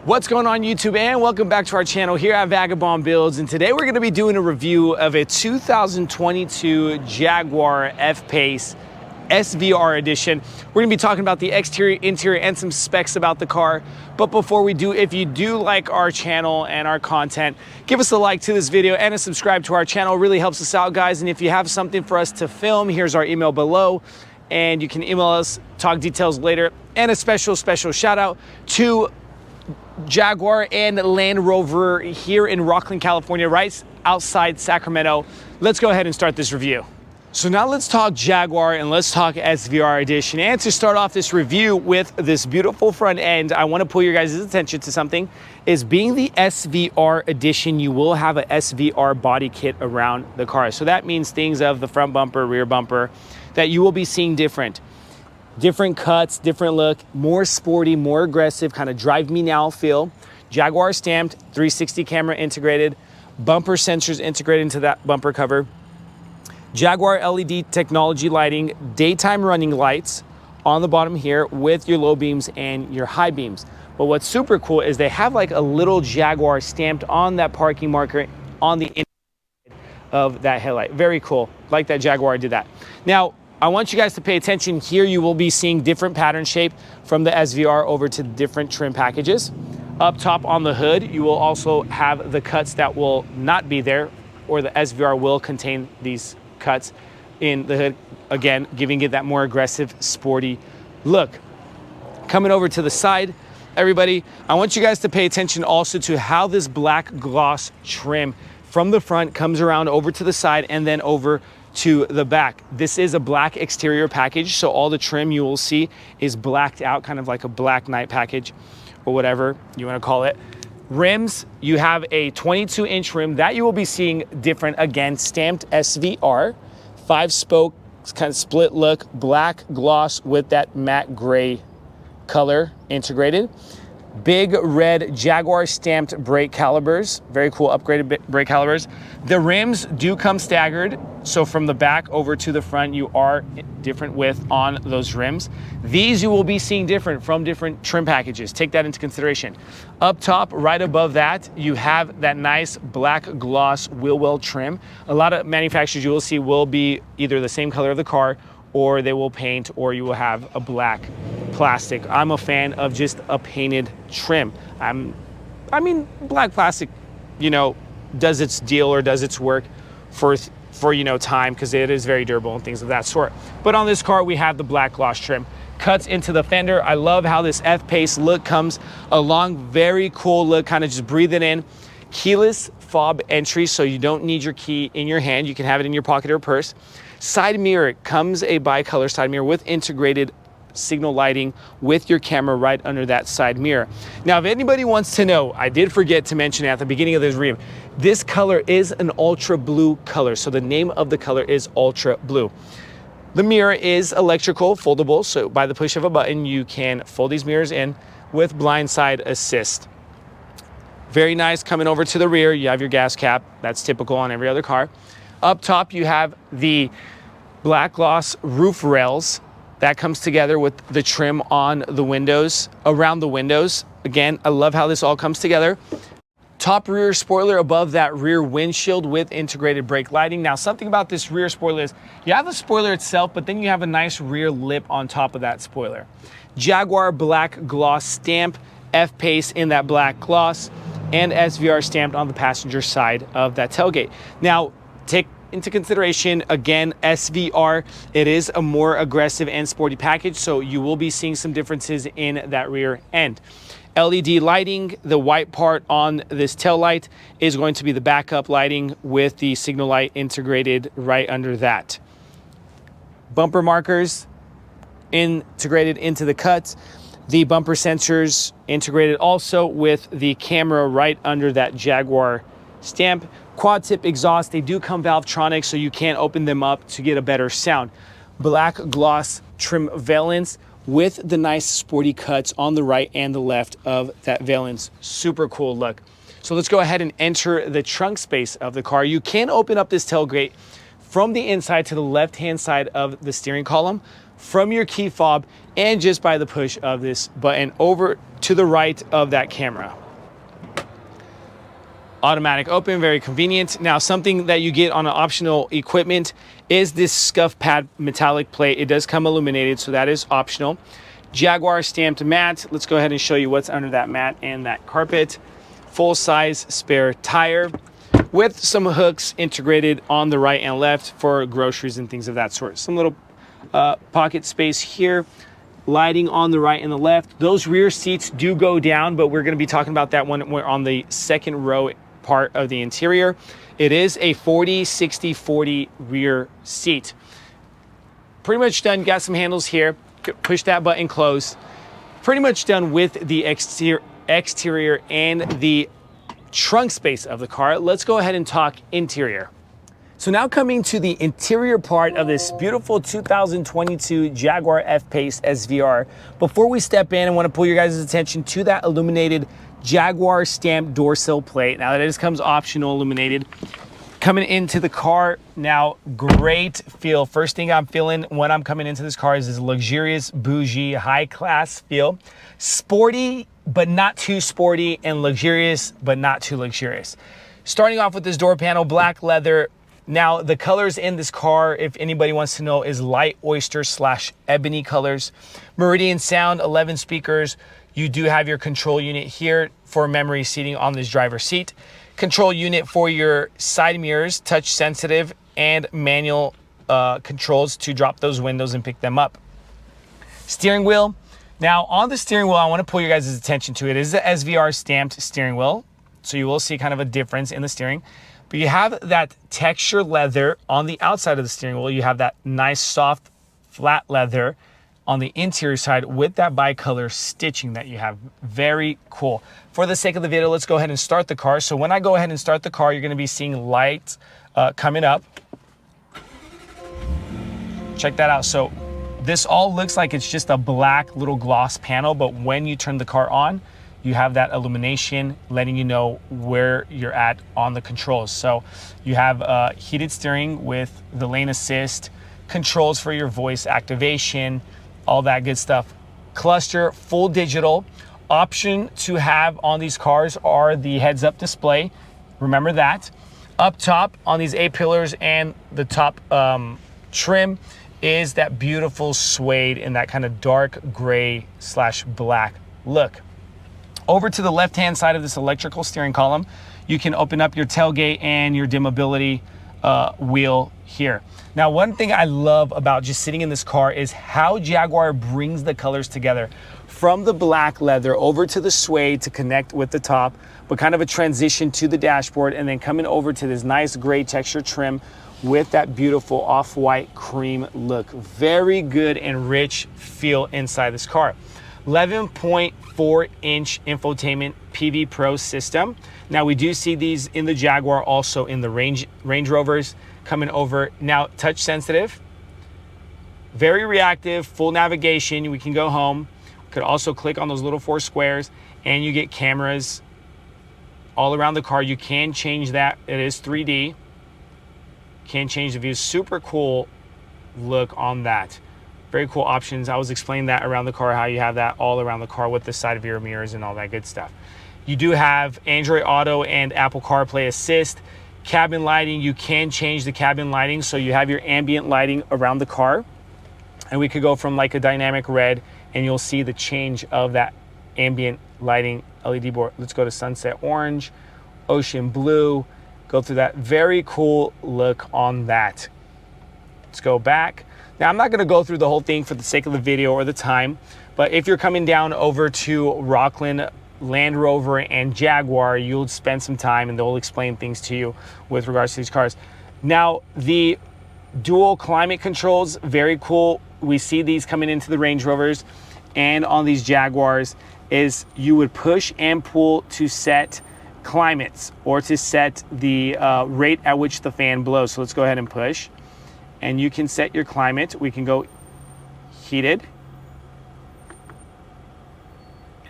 What's going on YouTube, and welcome back to our channel here at Vagabond Builds. And today we're going to be doing a review of a 2022 Jaguar F-Pace SVR edition. We're going to be talking about the exterior, interior, and some specs about the car. But before we do, if you do like our channel and our content, give us a like to this video and a subscribe to our channel. It really helps us out, guys. And if you have something for us to film, here's our email below, and you can email us, talk details later. And a special shout out to Jaguar and Land Rover here in Rocklin, California, right outside Sacramento. Let's go ahead and start this review. So now let's talk Jaguar and let's talk SVR edition. And to start off this review with this beautiful front end, I want to pull your guys' attention to something. Is being the SVR edition, you will have a SVR body kit around the car. So that means things of the front bumper, rear bumper, that you will be seeing different cuts, different look, more sporty, more aggressive, kind of drive me now feel. Jaguar stamped, 360 camera integrated, bumper sensors integrated into that bumper cover. Jaguar LED technology lighting, daytime running lights on the bottom here with your low beams and your high beams. But what's super cool is they have like a little Jaguar stamped on that parking marker on the inside of that headlight. Very cool. Like that Jaguar did that. Now, I want you guys to pay attention here. You will be seeing different pattern shape from the SVR over to different trim packages. Up top on the hood, you will also have the cuts that will not be there, or the SVR will contain these cuts in the hood, again, giving it that more aggressive, sporty look. Coming over to the side, everybody, I want you guys to pay attention also to how this black gloss trim from the front comes around over to the side and then over to the back. This is a black exterior package, so all the trim you will see is blacked out, kind of like a black night package or whatever you want to call it. Rims, you have a 22-inch rim that you will be seeing different, again, stamped SVR, 5-spoke, kind of split look, black gloss with that matte gray color integrated. Big red Jaguar stamped brake calipers, very cool upgraded brake calipers. The rims do come staggered, so from the back over to the front, you are different width on those rims. These you will be seeing different from different trim packages. Take that into consideration. Up top, right above that, you have that nice black gloss wheel well trim. A lot of manufacturers you will see will be either the same color of the car, or they will paint, or you will have a black plastic. I'm a fan of just a painted trim. I mean, black plastic, you know, does its deal or does its work for you know, time, because it is very durable and things of that sort. But on this car, we have the black gloss trim. Cuts into the fender. I love how this F-Pace look comes along. Very cool look, kind of just breathe it in. Keyless fob entry, so you don't need your key in your hand. You can have it in your pocket or purse. Side mirror, comes a bicolor side mirror with integrated signal lighting with your camera right under that side mirror. Now, if anybody wants to know, I did forget to mention at the beginning of this review, this color is an ultra blue color. So the name of the color is ultra blue. The mirror is electrical, foldable. So by the push of a button, you can fold these mirrors in with blindside assist. Very nice. Coming over to the rear, you have your gas cap. That's typical on every other car. Up top, you have the black gloss roof rails. That comes together with the trim on the windows, around the windows. Again, I love how this all comes together. Top rear spoiler above that rear windshield with integrated brake lighting. Now, something about this rear spoiler is you have the spoiler itself, but then you have a nice rear lip on top of that spoiler. Jaguar black gloss stamp, F-Pace in that black gloss, and SVR stamped on the passenger side of that tailgate. Now, take into consideration, again, SVR, it is a more aggressive and sporty package, so you will be seeing some differences in that rear end. LED lighting, the white part on this tail light is going to be the backup lighting with the signal light integrated right under that. Bumper markers integrated into the cuts. The bumper sensors integrated also with the camera right under that Jaguar stamp. Quad tip exhaust, they do come Valvetronic, so you can open them up to get a better sound. Black gloss trim valance with the nice sporty cuts on the right and the left of that valance. Super cool look. So let's go ahead and enter the trunk space of the car. You can open up this tailgate from the inside to the left-hand side of the steering column from your key fob and just by the push of this button over to the right of that camera. Automatic open, very convenient. Now, something that you get on an optional equipment is this scuff pad metallic plate. It does come illuminated, so that is optional. Jaguar stamped mat. Let's go ahead and show you what's under that mat and that carpet. Full size spare tire with some hooks integrated on the right and left for groceries and things of that sort. Some little pocket space here. Lighting on the right and the left. Those rear seats do go down, but we're going to be talking about that when we're on the second row part of the interior. It is a 40-60-40 rear seat. Pretty much done. Got some handles here. Push that button close. Pretty much done with the exterior and the trunk space of the car. Let's go ahead and talk interior. So now coming to the interior part of this beautiful 2022 Jaguar F-Pace SVR. Before we step in, I want to pull your guys' attention to that illuminated Jaguar stamped door sill plate. Now that comes optional illuminated. Coming into the car, now great feel. First thing I'm feeling when I'm coming into this car is this luxurious, bougie, high class feel. Sporty, but not too sporty, and luxurious, but not too luxurious. Starting off with this door panel, black leather. Now, the colors in this car, if anybody wants to know, is light oyster / ebony colors. Meridian sound, 11 speakers. You do have your control unit here for memory seating on this driver's seat. Control unit for your side mirrors, touch sensitive, and manual controls to drop those windows and pick them up. Steering wheel. Now, on the steering wheel, I want to pull your guys' attention to it. It is the SVR stamped steering wheel, so you will see kind of a difference in the steering. But you have that texture leather on the outside of the steering wheel. You have that nice soft flat leather on the interior side with that bicolor stitching that you have. Very cool. For the sake of the video, let's go ahead and start the car. So when I go ahead and start the car, you're going to be seeing lights coming up. Check that out. So this all looks like it's just a black little gloss panel, but when you turn the car on, you have that illumination letting you know where you're at on the controls. So you have heated steering with the lane assist, controls for your voice activation, all that good stuff. Cluster, full digital. Option to have on these cars are the heads-up display. Remember that. Up top on these A-pillars and the top trim is that beautiful suede in that kind of dark gray / black look. Over to the left-hand side of this electrical steering column, you can open up your tailgate and your dimmability wheel here. Now, one thing I love about just sitting in this car is how Jaguar brings the colors together. From the black leather over to the suede to connect with the top, but kind of a transition to the dashboard, and then coming over to this nice gray texture trim with that beautiful off-white cream look. Very good and rich feel inside this car. 11.4-inch infotainment PV Pro system. Now, we do see these in the Jaguar, also in the Range Rovers coming over. Now, touch sensitive, very reactive, full navigation. We can go home. We could also click on those little 4 squares and you get cameras all around the car. You can change that. It is 3D. Can change the view. Super cool look on that. Very cool options. I was explaining that around the car, how you have that all around the car with the side view mirrors and all that good stuff. You do have Android Auto and Apple CarPlay Assist. Cabin lighting, you can change the cabin lighting. So you have your ambient lighting around the car. And we could go from like a dynamic red and you'll see the change of that ambient lighting LED board. Let's go to sunset orange, ocean blue, go through that. Very cool look on that. Let's go back. Now, I'm not going to go through the whole thing for the sake of the video or the time, but if you're coming down over to Rockland, Land Rover, and Jaguar, you'll spend some time and they'll explain things to you with regards to these cars. Now, the dual climate controls, very cool. We see these coming into the Range Rovers and on these Jaguars is you would push and pull to set climates or to set the rate at which the fan blows. So let's go ahead and push. And you can set your climate. We can go heated.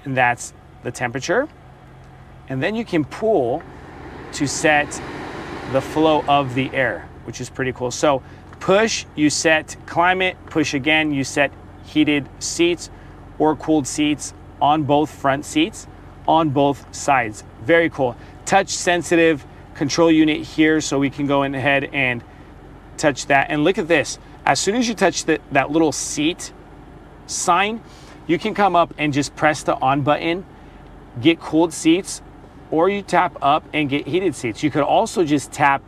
And that's the temperature. And then you can pull to set the flow of the air, which is pretty cool. So Push, you set climate. Push again, you set heated seats or cooled seats on both front seats, on both sides. Very cool. Touch sensitive control unit here, so we can go in ahead and touch that. And look at this. As soon as you touch that little seat sign, you can come up and just press the on button, get cooled seats, or you tap up and get heated seats. You could also just tap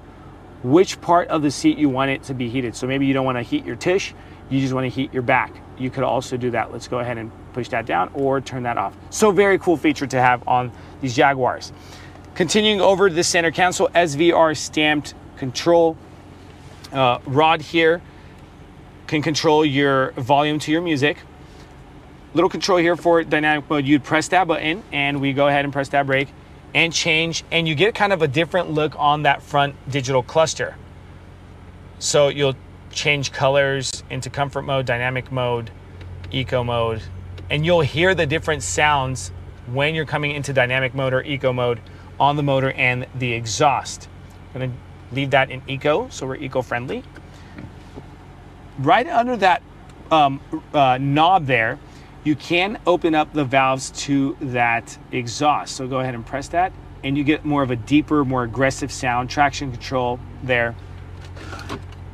which part of the seat you want it to be heated. So maybe you don't want to heat your tush, you just want to heat your back. You could also do that. Let's go ahead and push that down or turn that off. So very cool feature to have on these Jaguars. Continuing over to the center console, SVR stamped control rod here can control your volume to your music. Little control here for dynamic mode. You'd press that button and we go ahead and press that brake and change, and you get kind of a different look on that front digital cluster. So you'll change colors into comfort mode, dynamic mode, eco mode, and you'll hear the different sounds when you're coming into dynamic mode or eco mode on the motor and the exhaust. I'm gonna leave that in eco, so we're eco-friendly. Right under that knob there, you can open up the valves to that exhaust. So go ahead and press that, and you get more of a deeper, more aggressive sound. Traction control there.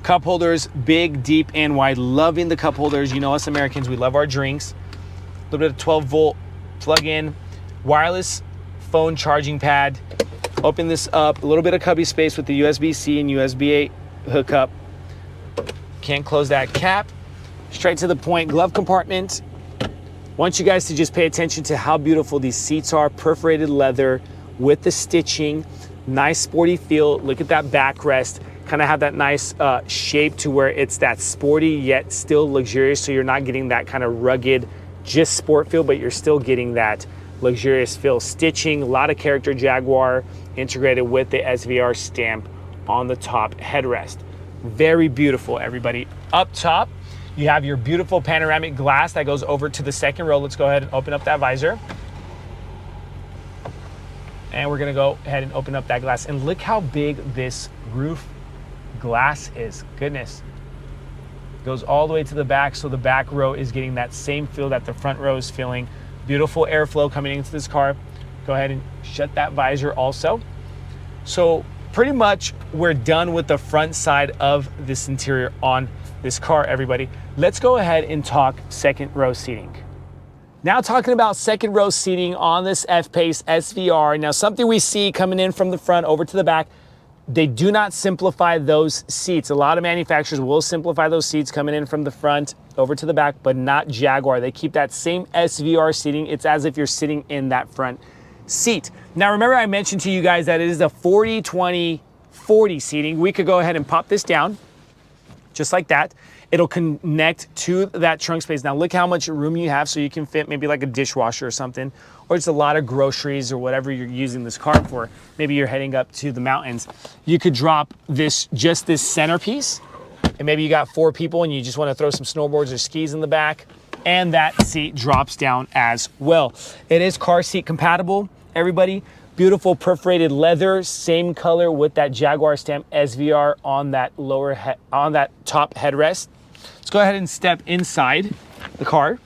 Cup holders, big, deep, and wide. Loving the cup holders. You know us Americans, we love our drinks. A little bit of 12-volt plug-in, wireless phone charging pad. Open this up, a little bit of cubby space with the USB-C and USB-A hookup. Can't close that cap. Straight to the point, glove compartment. Want you guys to just pay attention to how beautiful these seats are. Perforated leather with the stitching, nice sporty feel. Look at that backrest. Kind of have that nice shape to where it's that sporty yet still luxurious. So you're not getting that kind of rugged, just sport feel, but you're still getting that luxurious feel. Stitching, a lot of character Jaguar integrated with the SVR stamp on the top headrest. Very beautiful, everybody. Up top, you have your beautiful panoramic glass that goes over to the second row. Let's go ahead and open up that visor. And we're gonna go ahead and open up that glass. And look how big this roof glass is. Goodness. Goes all the way to the back, so the back row is getting that same feel that the front row is feeling. Beautiful airflow coming into this car. Go ahead and shut that visor also. So pretty much we're done with the front side of this interior on this car, everybody. Let's go ahead and talk second row seating. Now talking about second row seating on this fpace SVR. Now something we see coming in from the front over to the back, they do not simplify those seats. A lot of manufacturers will simplify those seats coming in from the front over to the back, but not Jaguar. They keep that same SVR seating. It's as if you're sitting in that front seat. Now remember I mentioned to you guys that it is a 40-20-40 seating. We could go ahead and pop this down just like that. It'll connect to that trunk space. Now look how much room you have, so you can fit maybe like a dishwasher or something, or just a lot of groceries or whatever you're using this car for. Maybe you're heading up to the mountains. You could drop this centerpiece, and maybe you got 4 people and you just want to throw some snowboards or skis in the back, and that seat drops down as well. It is car seat compatible, everybody. Beautiful perforated leather, same color with that Jaguar stamp SVR on that on that top headrest. Let's go ahead and step inside the car.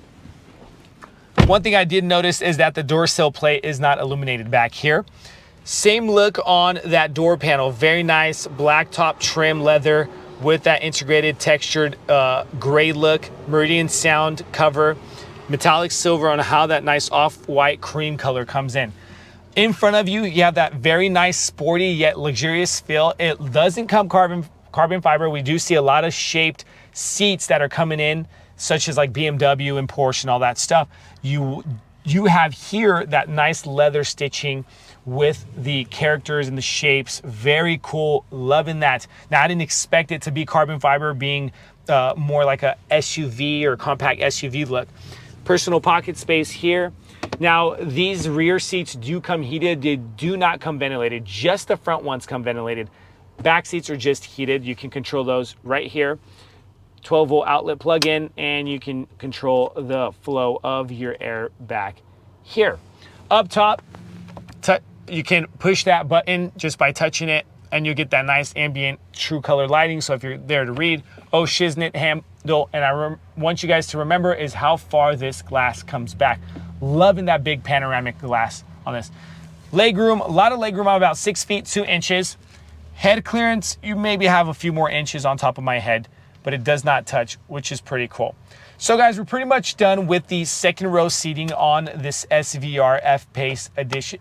One thing I did notice is that the door sill plate is not illuminated back here. Same look on that door panel. Very nice black top trim leather with that integrated textured gray look, Meridian sound cover, metallic silver on how that nice off-white cream color comes in. In front of you, you have that very nice sporty yet luxurious feel. It doesn't come carbon fiber. We do see a lot of shaped seats that are coming in, such as like BMW and Porsche and all that stuff. You have here that nice leather stitching with the characters and the shapes. Very cool, loving that. Now I didn't expect it to be carbon fiber, being more like a SUV or compact SUV look. Personal pocket space here. Now, these rear seats do come heated. They do not come ventilated. Just the front ones come ventilated. Back seats are just heated. You can control those right here. 12-volt outlet plug-in, and you can control the flow of your air back here. Up top, you can push that button just by touching it and you get that nice ambient true color lighting. So if you're there to read, oh shiznit handle. And I want you guys to remember is how far this glass comes back. Loving that big panoramic glass on this. Legroom, a lot of legroom. I'm about 6 feet 2 inches. Head clearance, you maybe have a few more inches on top of my head, but it does not touch, which is pretty cool. So guys, we're pretty much done with the second row seating on this SVR fpace edition,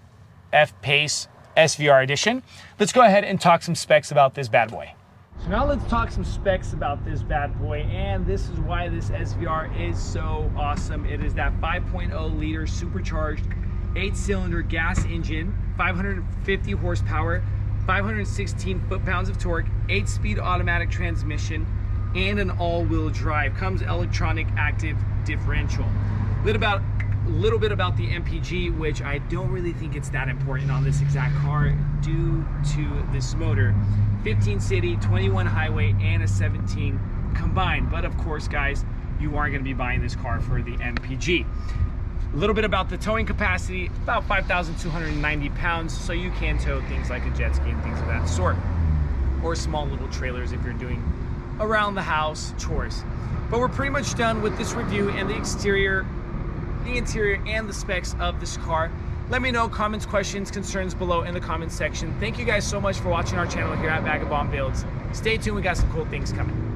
fpace SVR edition. Let's go ahead and talk some specs about this bad boy. So now let's talk some specs about this bad boy, and this is why this SVR is so awesome. It is that 5.0 liter supercharged 8-cylinder gas engine, 550 horsepower, 516 foot-pounds of torque, 8-speed automatic transmission, and an all-wheel drive. Comes electronic active differential. Little bit about the MPG, which I don't really think it's that important on this exact car due to this motor. 15 city, 21 highway, and a 17 combined. But of course, guys, you aren't going to be buying this car for the MPG. A little bit about the towing capacity, about 5,290 pounds, so you can tow things like a jet ski and things of that sort, or small little trailers if you're doing around the house chores. But we're pretty much done with this review and the exterior, the interior, and the specs of this car. Let me know comments, questions, concerns below in the comments section. Thank you guys so much for watching our channel here at Vagabond Builds. Stay tuned, we got some cool things coming.